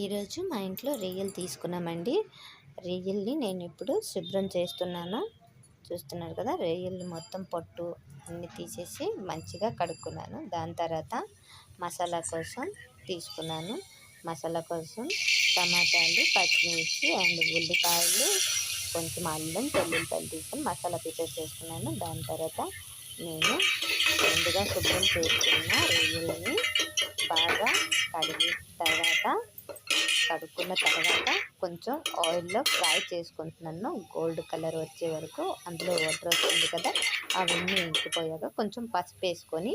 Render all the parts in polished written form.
ఈరోజు మా ఇంట్లో రొయ్యలు తీసుకున్నామండి. రొయ్యల్ని నేను ఇప్పుడు శుభ్రం చేస్తున్నాను. చూస్తున్నారు కదా, రొయ్యల్ని మొత్తం పొట్టు అన్నీ తీసేసి మంచిగా కడుక్కున్నాను. దాని తర్వాత మసాలా కోసం తీసుకున్నాను. మసాలా కోసం టమాటాలు, పచ్చిమిర్చి అండ్ ఉల్లిపాయలు, కొంచెం అల్లం, వెల్లుల్లిపాయలు తీసుకొని మసాలా ప్రిపేర్ చేసుకున్నాను. దాని తర్వాత నేను ముందుగా శుభ్రం చేసుకున్న రొయ్యల్ని బాగా కడుక్కున్న తర్వాత కొంచెం ఆయిల్లో ఫ్రై చేసుకుంటున్నాను. గోల్డ్ కలర్ వచ్చే వరకు. అందులో వాటర్ వస్తుంది కదా, అవన్నీ ఇంకిపోయాక కొంచెం పసుపు వేసుకొని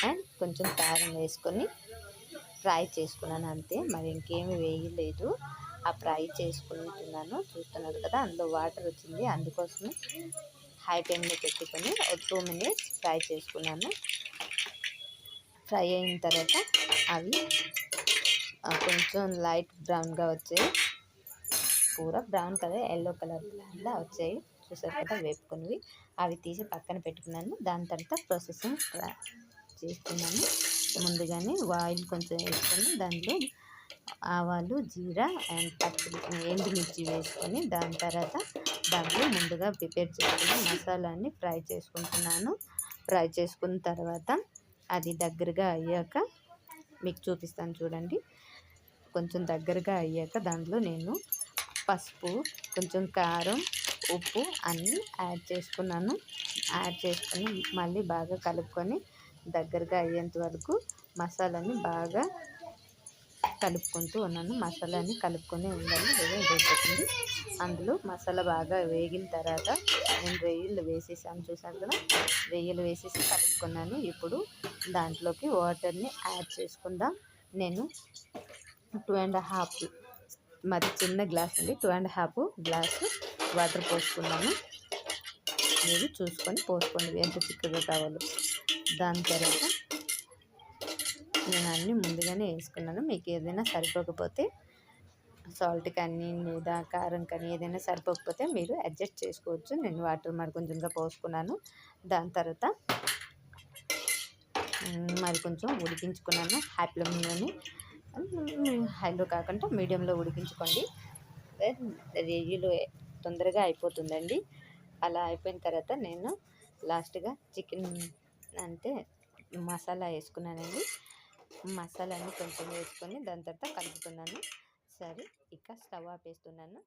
అండ్ కొంచెం కారం వేసుకొని ఫ్రై చేసుకున్నాను. అంతే, మరి ఇంకేమి వేయలేదు. ఆ ఫ్రై చేసుకుంటున్నాను. చూస్తున్నారు కదా, అందులో వాటర్ వచ్చింది. అందుకోసమే హై ఫ్లేమ్లో పెట్టుకొని ఒక 2 minutes ఫ్రై చేసుకున్నాను. ఫ్రై అయిన తర్వాత అవి కొంచెం లైట్ బ్రౌన్గా వచ్చాయి. పూర బ్రౌన్ కలర్, ఎల్లో కలర్లా వచ్చాయి. చూసారు కదా వేపుకున్నవి. అవి తీసి పక్కన పెట్టుకున్నాను. దాని తర్వాత ప్రాసెసింగ్ చేస్తున్నాను. ముందుగానే ఆయిల్ కొంచెం వేసుకొని దాంట్లో ఆవాలు, జీరా అండ్ ఎండుమిర్చి వేసుకొని దాని తర్వాత దాంట్లో ముందుగా ప్రిపేర్ చేసుకున్న మసాలాన్ని ఫ్రై చేసుకుంటున్నాను. ఫ్రై చేసుకున్న తర్వాత అది దగ్గరగా అయ్యాక మీకు చూపిస్తాను చూడండి. కొంచెం దగ్గరగా అయ్యాక దాంట్లో నేను పసుపు, కొంచెం కారం, ఉప్పు అన్నీ యాడ్ చేసుకున్నాను. యాడ్ చేసుకొని మళ్ళీ బాగా కలుపుకొని దగ్గరగా అయ్యేంత వరకు మసాలాని బాగా కలుపుకుంటూ ఉన్నాను. మసాలాని కలుపుకొని ఉండాలి, వేగిపోతుంది. అందులో మసాలా బాగా వేగిన తర్వాత నేను రొయ్యలు వేసేసాను. చూసాను కదా, రొయ్యలు వేసేసి కలుపుకున్నాను. ఇప్పుడు దాంట్లోకి వాటర్ని యాడ్ చేసుకుందాం. నేను 2.5 మరి చిన్న గ్లాస్ అండి, 2.5 గ్లాసు వాటర్ పోసుకున్నాను. మీరు చూసుకొని పోసుకోండి ఎంత చిక్కగా కావాలో. దాని తర్వాత నేను అన్నీ ముందుగానే వేసుకున్నాను. మీకు ఏదైనా సరిపోకపోతే సాల్ట్ కానీ లేదా కారం కానీ ఏదైనా సరిపోకపోతే మీరు అడ్జస్ట్ చేసుకోవచ్చు. నేను వాటర్ మరి కొంచెంగా పోసుకున్నాను. దాని తర్వాత మరి కొంచెం ఉడికించుకున్నాను. హై ఫ్లేమ్లోని, హైలో కాకుండా మీడియంలో ఉడికించుకోండి. రొయ్యలు తొందరగా అయిపోతుందండి. అలా అయిపోయిన తర్వాత నేను లాస్ట్గా చికెన్ అంటే మసాలా వేసుకున్నానండి. మసాలాని కొంచెం వేసుకొని దాని తర్వాత కలుపుతున్నాను. సరే, ఇక స్టవ్ ఆపేస్తున్నాను.